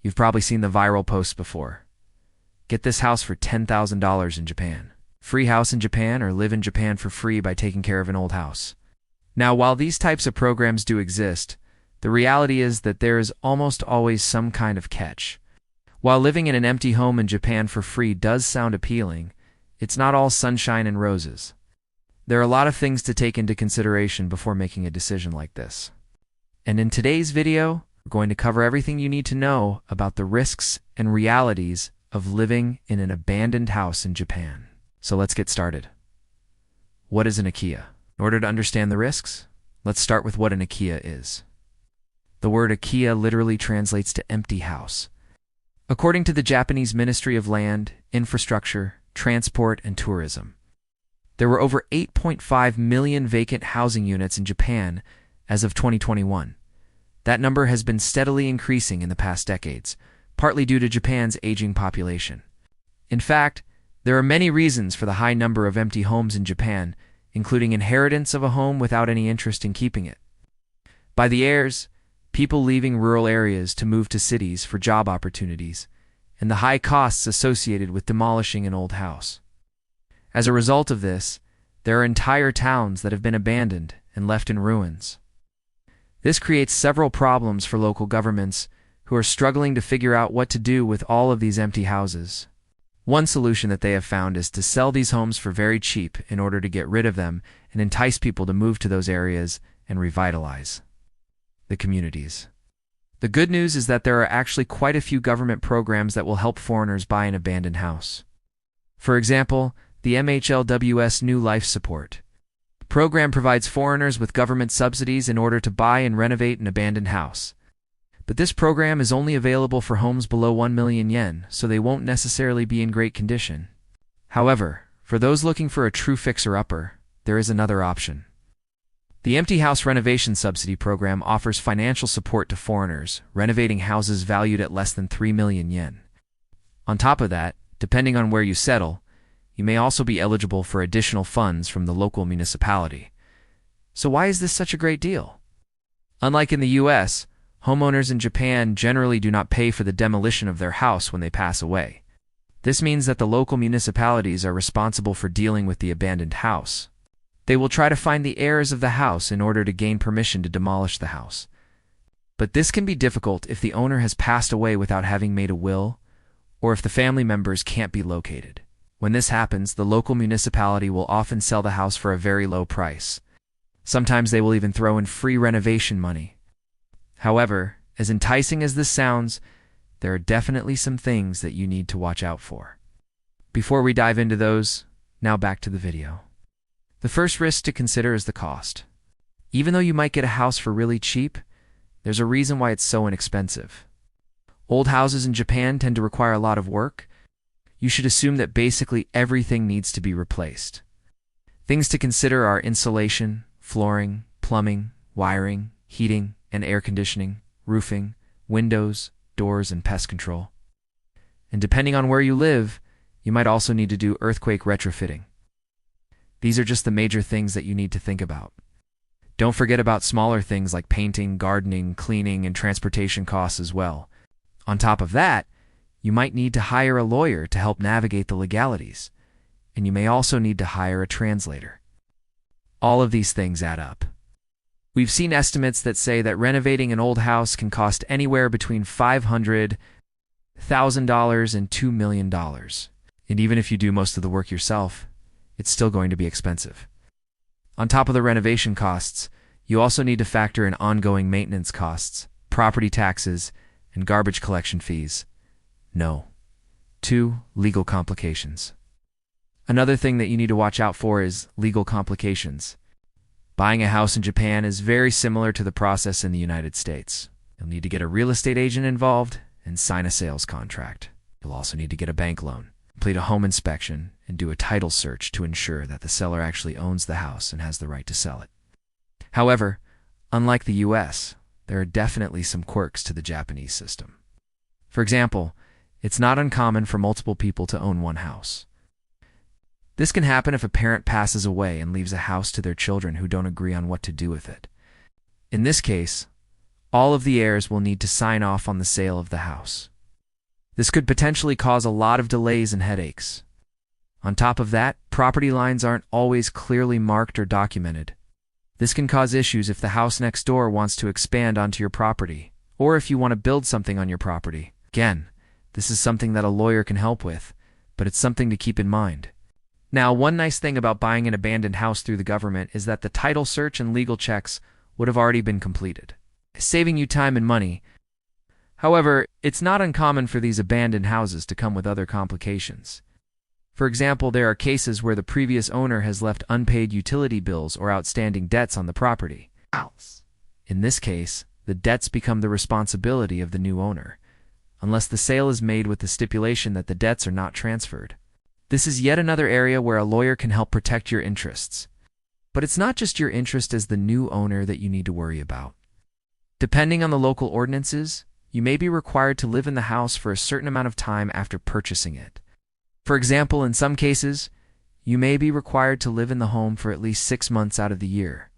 You've probably seen the viral posts before. Get this house for $10,000 in Japan. Free house in Japan, or live in Japan for free by taking care of an old house. Now, while these types of programs do exist, the reality is that there is almost always some kind of catch. While living in an empty home in Japan for free does sound appealing, it's not all sunshine and roses. There are a lot of things to take into consideration before making a decision like this. And in today's video, we're going to cover everything you need to know about the risks and realities of living in an abandoned house in Japan. So let's get started. What is an Akiya? In order to understand the risks, let's start with what an Akiya is. The word Akiya literally translates to empty house. According to the Japanese Ministry of Land, Infrastructure, Transport, and Tourism, there were over 8.5 million vacant housing units in Japan as of 2021. That number has been steadily increasing in the past decades, partly due to Japan's aging population. In fact, there are many reasons for the high number of empty homes in Japan, including inheritance of a home without any interest in keeping it by the heirs, people leaving rural areas to move to cities for job opportunities, and the high costs associated with demolishing an old house. As a result of this, there are entire towns that have been abandoned and left in ruins. This creates several problems for local governments who are struggling to figure out what to do with all of these empty houses. One solution that they have found is to sell these homes for very cheap in order to get rid of them and entice people to move to those areas and revitalize the communities. The good news is that there are actually quite a few government programs that will help foreigners buy an abandoned house. For example, the MHLW's New Life Support program provides foreigners with government subsidies in order to buy and renovate an abandoned house. But this program is only available for homes below 1 million yen, so they won't necessarily be in great condition. However, for those looking for a true fixer-upper, there is another option. The Empty House Renovation Subsidy Program offers financial support to foreigners renovating houses valued at less than 3 million yen. On top of that, depending on where you settle, you may also be eligible for additional funds from the local municipality. So why is this such a great deal? Unlike in the US, homeowners in Japan generally do not pay for the demolition of their house when they pass away. This means that the local municipalities are responsible for dealing with the abandoned house. They will try to find the heirs of the house in order to gain permission to demolish the house. But this can be difficult if the owner has passed away without having made a will, or if the family members can't be located. When this happens, the local municipality will often sell the house for a very low price. Sometimes they will even throw in free renovation money. However, as enticing as this sounds, there are definitely some things that you need to watch out for. Before we dive into those, now back to the video. The first risk to consider is the cost. Even though you might get a house for really cheap, there's a reason why it's so inexpensive. Old houses in Japan tend to require a lot of work. You should assume that basically everything needs to be replaced. Things to consider are insulation, flooring, plumbing, wiring, heating and air conditioning, roofing, windows, doors, and pest control. And depending on where you live, you might also need to do earthquake retrofitting. These are just the major things that you need to think about. Don't forget about smaller things like painting, gardening, cleaning, and transportation costs as well. On top of that, you might need to hire a lawyer to help navigate the legalities, and you may also need to hire a translator. All of these things add up. We've seen estimates that say that renovating an old house can cost anywhere between $500,000 and $2 million. And even if you do most of the work yourself, it's still going to be expensive. On top of the renovation costs, you also need to factor in ongoing maintenance costs, property taxes, and garbage collection fees. No. 2. Legal complications. Another thing that you need to watch out for is legal complications. Buying a house in Japan is very similar to the process in the United States. You'll need to get a real estate agent involved and sign a sales contract. You'll also need to get a bank loan, complete a home inspection, and do a title search to ensure that the seller actually owns the house and has the right to sell it. However, unlike the US, there are definitely some quirks to the Japanese system. For example, it's not uncommon for multiple people to own one house. This can happen if a parent passes away and leaves a house to their children who don't agree on what to do with it. In this case, all of the heirs will need to sign off on the sale of the house. This could potentially cause a lot of delays and headaches. On top of that, property lines aren't always clearly marked or documented. This can cause issues if the house next door wants to expand onto your property, or if you want to build something on your property. Again, this is something that a lawyer can help with, but it's something to keep in mind. Now, one nice thing about buying an abandoned house through the government is that the title search and legal checks would have already been completed, saving you time and money. However, it's not uncommon for these abandoned houses to come with other complications. For example, there are cases where the previous owner has left unpaid utility bills or outstanding debts on the property. In this case, the debts become the responsibility of the new owner, unless the sale is made with the stipulation that the debts are not transferred. This is yet another area where a lawyer can help protect your interests. But it's not just your interest as the new owner that you need to worry about. Depending on the local ordinances, you may be required to live in the house for a certain amount of time after purchasing it. For example, in some cases, you may be required to live in the home for at least 6 months out of the year,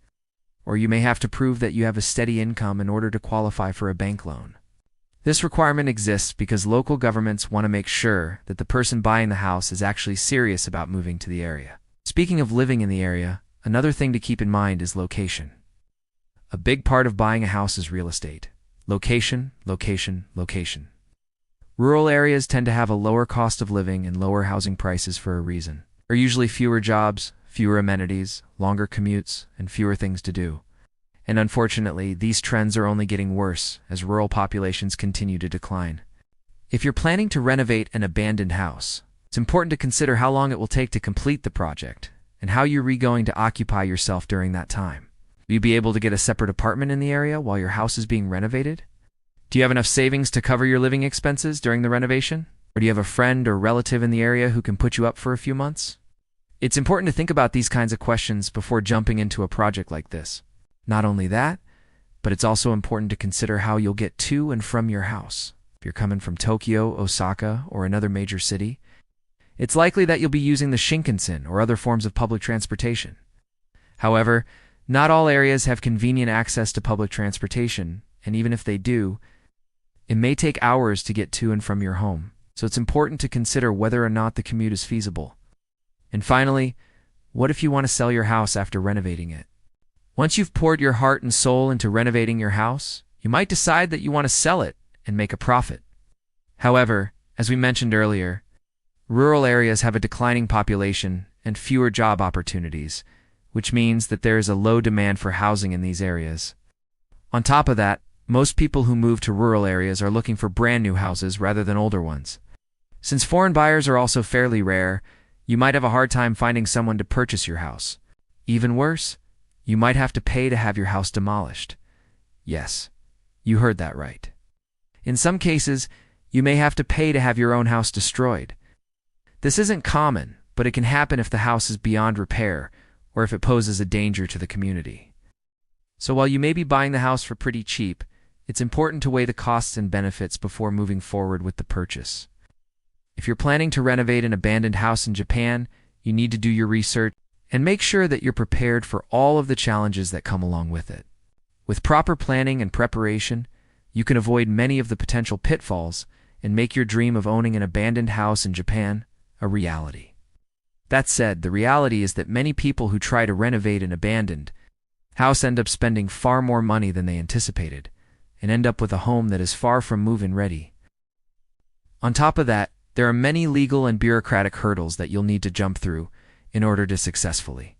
or you may have to prove that you have a steady income in order to qualify for a bank loan. This requirement exists because local governments want to make sure that the person buying the house is actually serious about moving to the area. Speaking of living in the area, another thing to keep in mind is location. A big part of buying a house is real estate. Location, location, location. Rural areas tend to have a lower cost of living and lower housing prices for a reason. There are usually fewer jobs, fewer amenities, longer commutes, and fewer things to do. And unfortunately, these trends are only getting worse as rural populations continue to decline. If you're planning to renovate an abandoned house, it's important to consider how long it will take to complete the project and how you're going to occupy yourself during that time. Will you be able to get a separate apartment in the area while your house is being renovated? Do you have enough savings to cover your living expenses during the renovation? Or do you have a friend or relative in the area who can put you up for a few months? It's important to think about these kinds of questions before jumping into a project like this. Not only that, but it's also important to consider how you'll get to and from your house. If you're coming from Tokyo, Osaka, or another major city, it's likely that you'll be using the Shinkansen or other forms of public transportation. However, not all areas have convenient access to public transportation, and even if they do, it may take hours to get to and from your home, so it's important to consider whether or not the commute is feasible. And finally, what if you want to sell your house after renovating it? Once you've poured your heart and soul into renovating your house, you might decide that you want to sell it and make a profit. However, as we mentioned earlier, rural areas have a declining population and fewer job opportunities, which means that there is a low demand for housing in these areas. On top of that, most people who move to rural areas are looking for brand new houses rather than older ones. Since foreign buyers are also fairly rare, you might have a hard time finding someone to purchase your house. Even worse, you might have to pay to have your house demolished. Yes, you heard that right. In some cases, you may have to pay to have your own house destroyed. This isn't common, but it can happen if the house is beyond repair or if it poses a danger to the community. So while you may be buying the house for pretty cheap, it's important to weigh the costs and benefits before moving forward with the purchase. If you're planning to renovate an abandoned house in Japan, you need to do your research and make sure that you're prepared for all of the challenges that come along with it. With proper planning and preparation, you can avoid many of the potential pitfalls and make your dream of owning an abandoned house in Japan a reality. That said, the reality is that many people who try to renovate an abandoned house end up spending far more money than they anticipated and end up with a home that is far from move-in ready. On top of that, there are many legal and bureaucratic hurdles that you'll need to jump through in order to successfully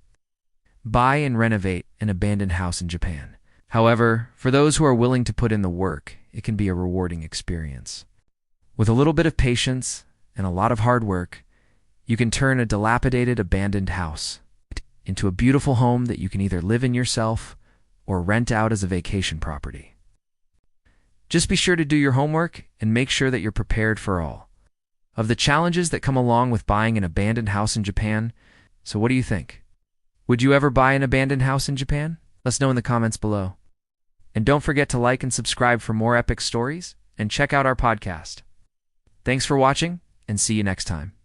buy and renovate an abandoned house in Japan. However, for those who are willing to put in the work, it can be a rewarding experience. With a little bit of patience and a lot of hard work, you can turn a dilapidated abandoned house into a beautiful home that you can either live in yourself or rent out as a vacation property. Just be sure to do your homework and make sure that you're prepared for all of the challenges that come along with buying an abandoned house in Japan. So what do you think? Would you ever buy an abandoned house in Japan? Let us know in the comments below. And don't forget to like and subscribe for more epic stories, and check out our podcast. Thanks for watching, and see you next time.